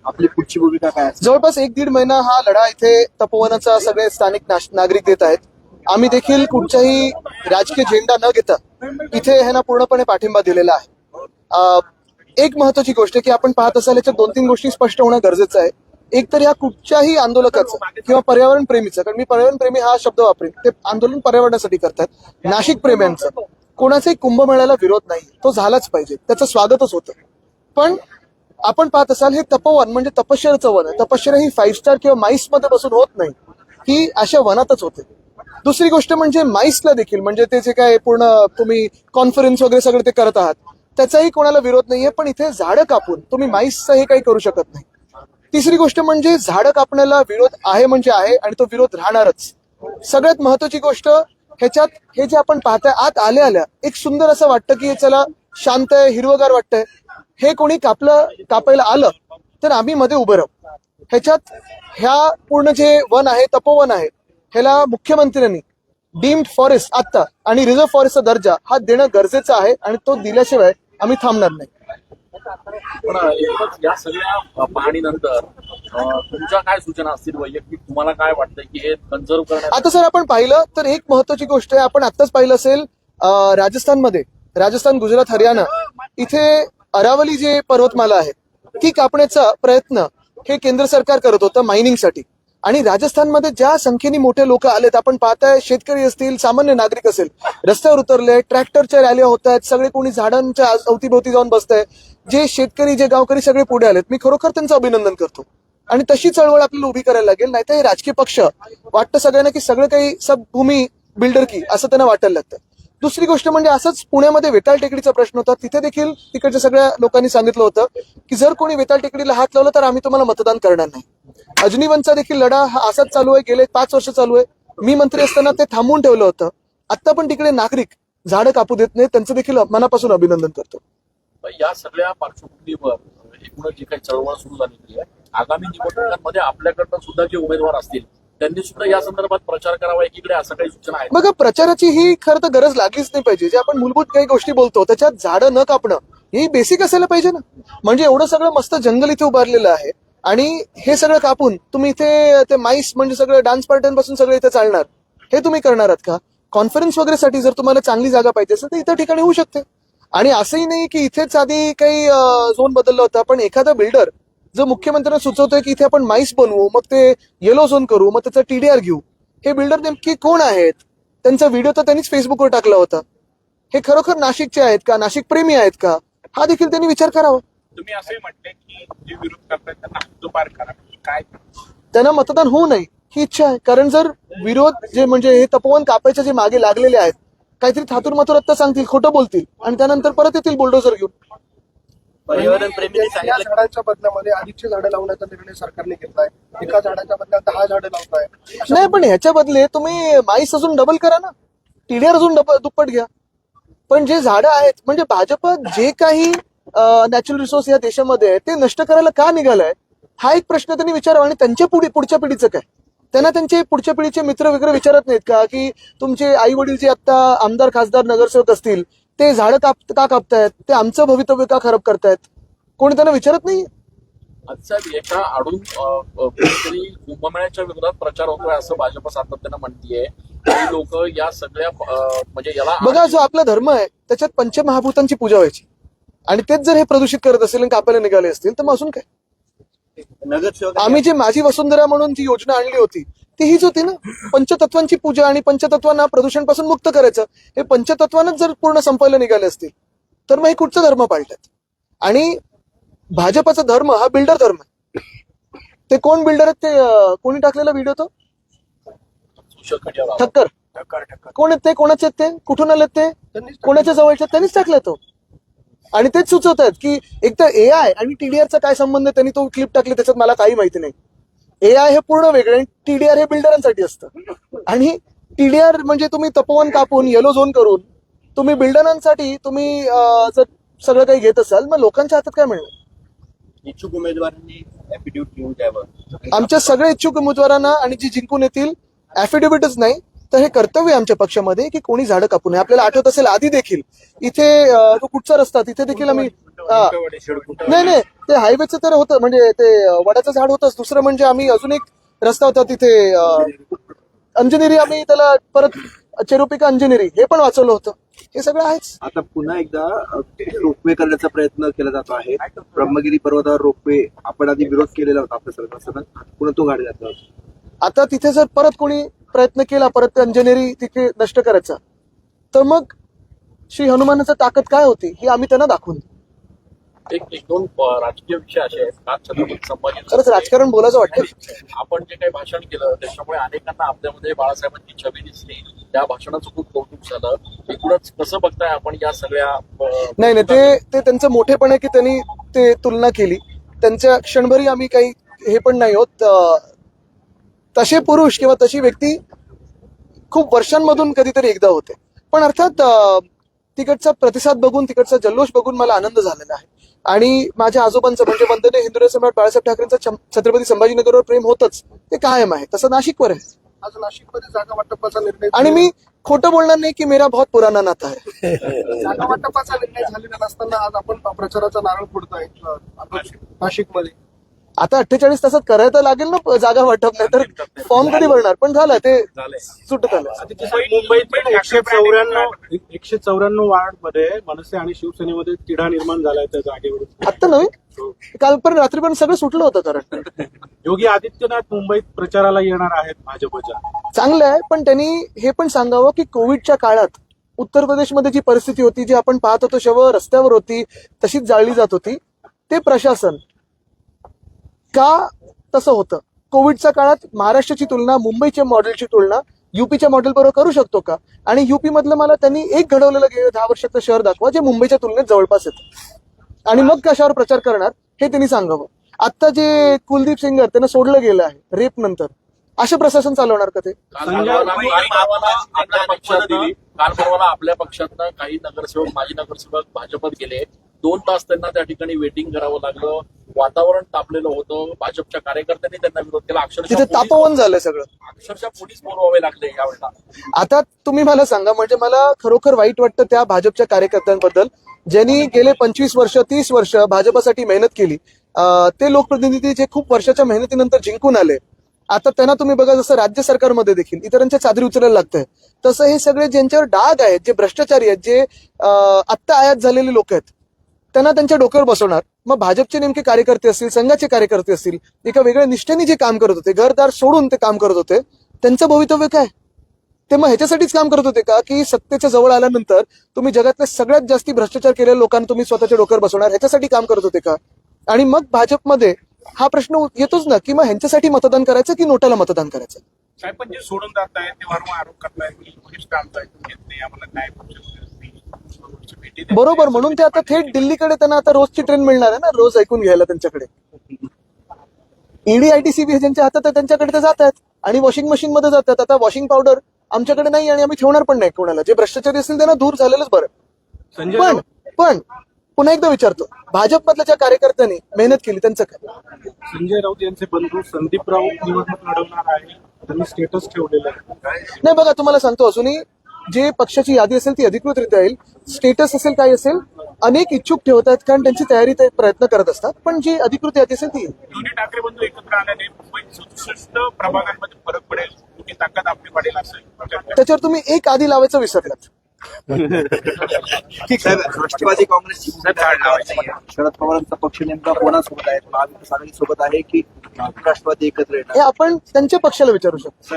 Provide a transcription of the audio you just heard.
आपली पुढची भूमिका काय असेल? जवळपास 1-1.5 महिना हा लढा इथे तपोवनाचा सगळे स्थानिक नागरिक देत आहेत. आम्ही देखील कुठचाही राजकीय झेंडा न घेता इथे ह्यांना पूर्णपणे पाठिंबा दिलेला आहे. एक महत्वाची गोष्ट आहे की आपण पाहत असाल याच्यात 2-3 गोष्टी स्पष्ट होणं गरजेचं आहे. एक तर या कुठच्याही आंदोलकाचं किंवा पर्यावरण प्रेमीचं, कारण मी पर्यावरण प्रेमी हा शब्द वापरेन, ते आंदोलन पर्यावरणासाठी करतात. नाशिक प्रेम्यांचं कोणाचाही कुंभमेळ्याला विरोध नाही, तो झालाच पाहिजे, त्याचं स्वागतच होतं. पण आपण पाहत असाल हे तपोवन म्हणजे तपश्चर्याचं वन आहे. तपश्चर्या ही 5 स्टार किंवा माईस मध्ये बसून होत नाही, ही अशा वनातच होते. दुसरी गोष्ट म्हणजे माईसला देखील म्हणजे ते जे काय पूर्ण तुम्ही कॉन्फरन्स वगैरे सगळे ते करत आहात त्याचाही कोणाला विरोध नाहीये, पण इथे झाडं कापून तुम्ही माईसचं हे काही करू शकत नाही. तिसरी गोष्ट म्हणजे झाडं कापण्याला विरोध आहे म्हणजे आहे आणि तो विरोध राहणारच. सगळ्यात महत्वाची गोष्ट ह्याच्यात हे जे आपण पाहताय आत आल्या एक सुंदर असं वाटतं की चला शांत आहे, हिरवगार वाटतंय. हे कोणी कापायला आलं तर आम्ही मध्ये उभं राहू. ह्याच्यात ह्या पूर्ण जे वन आहे तपोवन आहे ह्याला मुख्यमंत्र्यांनी डीम्ड फॉरेस्ट आता आणि रिझर्व्ह फॉरेस्टचा दर्जा हा देणं गरजेचं आहे आणि तो दिल्याशिवाय आम्ही थांबणार नाही. पण एकूणच या सगळ्या पाहणीनंतर तुमच्या काय सूचना असतील वैयक्तिक? तुम्हाला काय वाटतंय की हे कन्झर्व करण्यात? आता सर आपण पाहिलं तर एक महत्वाची गोष्ट आहे, आपण आत्ताच पाहिलं असेल राजस्थानमध्ये, राजस्थान, गुजरात, हरियाणा इथे अरावली जे पर्वतमाला आहे ती कापण्याचा प्रयत्न हे केंद्र सरकार करत होतं मायनिंगसाठी. आणि राजस्थानमध्ये ज्या संख्येने मोठे लोक आलेत, आपण पाहताय शेतकरी असतील, सामान्य नागरिक असेल, रस्त्यावर उतरले, ट्रॅक्टरच्या रॅल्या होत आहेत, सगळे कोणी झाडांच्या अवतीभोवती जाऊन बसतंय. जे शेतकरी जे गावकरी सगळे पुढे आलेत, मी खरोखर त्यांचं अभिनंदन करतो. आणि तशी चळवळ आपल्याला उभी करायला लागेल, नाहीतर हे राजकीय पक्ष वाटतं सगळ्यांना की सगळं काही सब भूमी बिल्डर की असं त्यांना वाटायला लागतं. दुसरी गोष्ट म्हणजे असंच पुण्यामध्ये वेताळ टेकडीचा प्रश्न होता, तिथे देखील तिकडच्या सगळ्या लोकांनी सांगितलं होतं की जर कोणी वेताळ टेकडीला हात लावला तर आम्ही तुम्हाला मतदान करणार नाही. अजनीवनचा देखील लढा हा असाच चालू आहे, गेले 5 वर्ष चालू आहे. मी मंत्री असताना ते थांबवून ठेवलं होतं. आता पण तिकडे नागरिक झाडं कापू देत नाही, त्यांचं देखील मनापासून अभिनंदन करतो. या सगळ्या पार्श्वभूमीवर एकूणच जी काही चळवळ सुरू झालेली आहे, आगामी निवडणुकांमध्ये आपल्याकडनं सुद्धा जे उमेदवार असतील त्यांनी सुद्धा या संदर्भात प्रचार करावा एकीकडे, असं काही सूचना आहे? बघा, प्रचाराची ही खरं तर गरज लागलीच नाही पाहिजे. जे आपण मूलभूत काही गोष्टी बोलतो त्याच्यात झाडं न कापणं ही बेसिक असायला पाहिजे ना. म्हणजे एवढं सगळं मस्त जंगल इथे उभारलेलं आहे आणि हे सगळं कापून तुम्ही इथे ते माईस म्हणजे सगळं डान्स पार्ट्यांपासून सगळं इथे चालणार, हे तुम्ही करणार आहात का? कॉन्फरन्स वगैरेसाठी जर तुम्हाला चांगली जागा पाहिजे असेल तर इतर ठिकाणी होऊ शकते. आणि असंही नाही की इथेच आधी काही झोन बदलला होता, पण एखादा बिल्डर जो मुख्यमंत्र्यांना सुचवतोय की इथे आपण माईस बनवू, मग ते येलो झोन करू, मग त्याचा TDR घेऊ, हे बिल्डर नेमके कोण आहेत? त्यांचा व्हिडिओ तर त्यांनीच फेसबुकवर टाकला होता. हे खरोखर नाशिकचे आहेत का, नाशिक प्रेमी आहेत का, हा देखील त्यांनी विचार करावा. तुम्ही असंही म्हटले की जे विरोध करतात त्यांना हद्दपार करा, काय त्यांना मतदान होऊ नये ही इच्छा आहे. कारण जर विरोध जे म्हणजे हे तपोवन कापायचे जे मागे लागलेले आहेत, काहीतरी थातूर मातूर आत्ता सांगतील, खोटं बोलतील आणि त्यानंतर परत येतील बुलडोझर घेऊन. पर्यावरण प्रेमींनी या सांगितलं झाडांच्या बदल्यामध्ये अधिकची झाडं लावण्याचा निर्णय सरकारने घेतलाय. एका झाडाच्या बदल्यात 10 झाडं लावताय. नाही, पण ह्याच्या बदले तुम्ही माईस अजून डबल करा ना, TDR अजून दुप्पट घ्या. पण जे झाडं आहेत म्हणजे भाजप जे काही नॅचरल रिसोर्स या देशामध्ये आहे ते नष्ट करायला का निघालाय हा एक प्रश्न त्यांनी विचारावा. आणि त्यांच्या पुढच्या पिढीचं काय? त्यांना त्यांचे पुढच्या पिढीचे मित्र वगैरे विचारत नाहीत का की तुमचे आई वडील जे आता आमदार, खासदार, नगरसेवक असतील ते झाडं का कापतायत, ते आमचं भवितव्य का खराब करतायत? कोणी त्यांना विचारत नाही. साहेब, एका आडून कुठेतरी कुंभमेळ्याच्या विरोधात प्रचार होतोय असं भाजप सातत्यानं म्हणतीये. काही लोक या सगळ्या म्हणजे याला बघा, जो आपला धर्म आहे त्याच्यात पंचमहाभूतांची पूजा व्हायची आणि तेच जर हे प्रदूषित करत असेल आणि कापायला निघाले असतील तर मग असून काय? नगरसेवक आम्ही जी माझी वसुंधरा म्हणून जी योजना आणली होती ती हीच होती ना, पंचतत्वांची पूजा आणि पंचतत्वांना प्रदूषणपासून मुक्त करायचं. हे पंचतत्वांनाच जर पूर्ण संपायला निघाले असतील तर मग हे कुठचा धर्म पाळतात? आणि भाजपाचा धर्म हा बिल्डर धर्म आहे. ते कोण बिल्डर आहेत? ते कोणी टाकलेला व्हिडिओ तो ठक्कर कोण आहेत? ते कोणाचे आहेत? ते कुठून आलेत? ते कोणाच्या जवळचे? त्यांनीच टाकला तो. आणि तेच सुचवत आहेत की एक तर AI आणि TDRचा काय संबंध आहे. त्यांनी तो क्लिप टाकली, त्याच्यात मला काही माहिती नाही. AI हे पूर्ण वेगळं आणि TDR हे बिल्डरांसाठी असतं. आणि TDR म्हणजे तुम्ही तपोवन कापून येलो झोन करून तुम्ही बिल्डरांसाठी तुम्ही जर सगळं काही घेत असाल मग लोकांच्या हातात काय मिळणार? इच्छुक उमेदवारांनी ऍफिडेव्हिट घेऊन द्यावं. आमच्या सगळ्या इच्छुक उमेदवारांना आणि जी जिंकून येतील ऍफिडेव्हिटच नाही तर हे कर्तव्य आमच्या पक्षामध्ये की कोणी झाडं कापू नये. आपल्याला आठवत असेल आधी देखील इथे जो कुठचा रस्ता तिथे देखील आम्ही हा. नाही नाही ते हायवेचं तर होतं, म्हणजे ते वडाचं झाड होतंच. दुसरं म्हणजे आम्ही अजून एक रस्ता होता तिथे अंजनेरी, आम्ही त्याला परत चेरुपिका अंजनेरी हे पण वाचवलं होतं. हे सगळं आहेच. आता पुन्हा एकदा रोपवे करण्याचा प्रयत्न केला जातो आहे. ब्रह्मगिरी पर्वतावर रोपवे आपण आधी विरोध केलेला होता आपल्या सरकारनं, पुन्हा तो घाट घातला होता. आता तिथे जर परत कोणी प्रयत्न केला परत ते अंजनेरी तिथे नष्ट करायचा, तर मग श्री हनुमानाचं ताकद काय होती हे आम्ही त्यांना दाखवून देऊ. एक दोन राजकीय विषय असे आहेत. काल छत्रपती संभाजी खरंच राजकारण बोलायचं वाटतं. आपण जे काही भाषण केलं त्याच्यामुळे अनेकांना आपल्यामध्ये बाळासाहेबांची छबी दिसली. त्या भाषणाचं खूप कौतुक झालं. एकूणच कसं बघताय आपण या सगळ्या नाही नाही ते त्यांचं मोठेपण आहे की त्यांनी ते तुलना केली. त्यांच्या क्षणभरी आम्ही काही हे पण नाही होत. तसे पुरुष किंवा तशी व्यक्ती खूप वर्षांमधून कधीतरी एकदा होते. पण अर्थात तिकडचा प्रतिसाद बघून, तिकडचा जल्लोष बघून मला आनंद झालेला आहे. आणि माझ्या आजोबांचं म्हणजे वंदनीय हिंदुराय सम्राट बाळासाहेब ठाकरेंचं छत्रपती संभाजीनगरवर प्रेम होतच, ते कायम आहे. तसं नाशिकवर आहे. आज नाशिकमध्ये जागा वाटपाचा निर्णय आणि मी खोटं बोलणार नाही की मेरा बहुत पुराना नाता आहे. जागा वाटपाचा निर्णय झालेला नसताना आज आपण प्रचाराचा नारळ फोडतोय नाशिकमध्ये. आता 48 तासात करायला लागेल ना जागा वाटप, नाही तर फॉर्म कधी भरणार. पण झालं ते सुटत आलं. मुंबईत 194 वार्ड मध्ये मनसे आणि शिवसेनेमध्ये तिढा निर्माण झालाय त्या जागेवर. आत्ता नवीन काल पण रात्री पण सगळं सुटलं होतं. कारण योगी आदित्यनाथ मुंबईत प्रचाराला येणार आहेत भाजपच्या. चांगलं आहे, पण त्यांनी हे पण सांगावं की कोविडच्या काळात उत्तर प्रदेशमध्ये जी परिस्थिती होती, जी आपण पाहत होतो शव रस्त्यावर होती, तशीच जाळली जात होती, ते प्रशासन का तसं होतं. कोविडच्या काळात महाराष्ट्राची तुलना, मुंबईच्या मॉडेलची तुलना युपीच्या मॉडेल बरोबर करू शकतो का? आणि युपी मधलं मला त्यांनी एक घडवलेलं गेलं 10 वर्षाचं शहर दाखवा जे मुंबईच्या तुलनेत जवळपास येतं, आणि मग कशावर प्रचार करणार हे त्यांनी सांगावं. आता जे कुलदीप सेंगर त्यांना सोडलं गेलं आहे रेप नंतर, असं प्रशासन चालवणार का ते? काल परवाला आपल्या पक्षातनं काही नगरसेवक, माजी नगरसेवक भाजपात गेले. 2 तास त्यांना त्या ठिकाणी वेटिंग करावं लागलं. वातावरण तापलेलं होतं. भाजपच्या कार्यकर्त्यांनी त्यांना विरोध केला. तिथे तापवन झालंय सगळं. अक्षरशः पोलीस बोलवावे लागले यावेळेला. आता तुम्ही मला सांगा, म्हणजे मला खरोखर वाईट वाटतं त्या भाजपच्या कार्यकर्त्यांबद्दल ज्यांनी गेले 25 वर्ष 30 वर्ष भाजपसाठी मेहनत केली. ते लोकप्रतिनिधी जे खूप वर्षाच्या मेहनतीनंतर जिंकून आले, आता त्यांना तुम्ही बघा जसं राज्य सरकारमध्ये देखील इतरांच्या चादरी उचलायला लागतंय, तसं हे सगळे ज्यांच्यावर डाग आहेत, जे भ्रष्टाचारी आहेत, जे आत्ता आयात झालेले लोक आहेत, त्यांना त्यांच्या डोक्यावर बसवणार. मग भाजपचे नेमके कार्यकर्ते असतील, संघाचे कार्यकर्ते असतील, एका वेगळ्या निष्ठेने जे काम करत होते, घरदार सोडून ते काम करत होते, त्यांचं भवितव्य काय? ते मग ह्याच्यासाठीच काम करत होते का की सत्तेच्या जवळ आल्यानंतर तुम्ही जगातल्या सगळ्यात जास्ती भ्रष्टाचार केलेल्या लोकांना तुम्ही स्वतःच्या डोक्यावर बसवणार, ह्याच्यासाठी काम करत होते का? आणि मग भाजपमध्ये हा प्रश्न येतोच ना की मग ह्यांच्यासाठी मतदान करायचं की नोटाला मतदान करायचं? साहेब पण जे सोडून जात आहेत ते वारंवार आरोप करतायत की वरिष्ठ आमदार घेत नाही, आम्हाला काय भेटी देत बरोबर, म्हणून ते आता थेट दिल्लीकडे त्यांना आता रोजची ट्रेन मिळणार आहे ना, रोज ऐकून घ्यायला त्यांच्याकडे. ईडी ITCB ज्यांच्या हातात आहे त्यांच्याकडे ते जात आहेत आणि वॉशिंग मशीन मध्ये जातात. आता वॉशिंग पावडर आमच्याकडे नाही आणि आम्ही ठेवणार पण नाही कोणाला. जे भ्रष्टाचारी असतील त्यांना दूर झालेलंच बरं. पण पुन्हा एकदा विचारतो, भाजपमधल्या ज्या कार्यकर्त्यांनी मेहनत केली त्यांचं काय? संजय राऊत यांचे बंधू संदीप राऊत निवडणूक लढवणार आहे, त्यांनी स्टेटस ठेवलेलं आहे. नाही बघा, तुम्हाला सांगतो, अजूनही जे पक्षाची यादी असेल ती अधिकृतरित्या येईल. स्टेटस असेल काय असेल, अनेक इच्छुक ठेवतात कारण त्यांची तयारी ते प्रयत्न करत असतात, पण जी अधिकृत यादी असेल ती येईल. दोन्ही ठाकरे बंधू एकत्र आल्याने मुंबईत 67 प्रभागांमध्ये फरक पडेल, मोठी ताकद आपली वाढेल असेल. त्याच्यावर तुम्ही एक आधी लावायचं विसरलात. साहेब, राष्ट्रवादी काँग्रेस शरद पवारांचा पक्ष नेमका कोणासोबत आहे? महाविकास आघाडी सोबत आहे की राष्ट्रवादी एकत्र येणार? हे आपण त्यांच्या पक्षाला विचारू शकतो.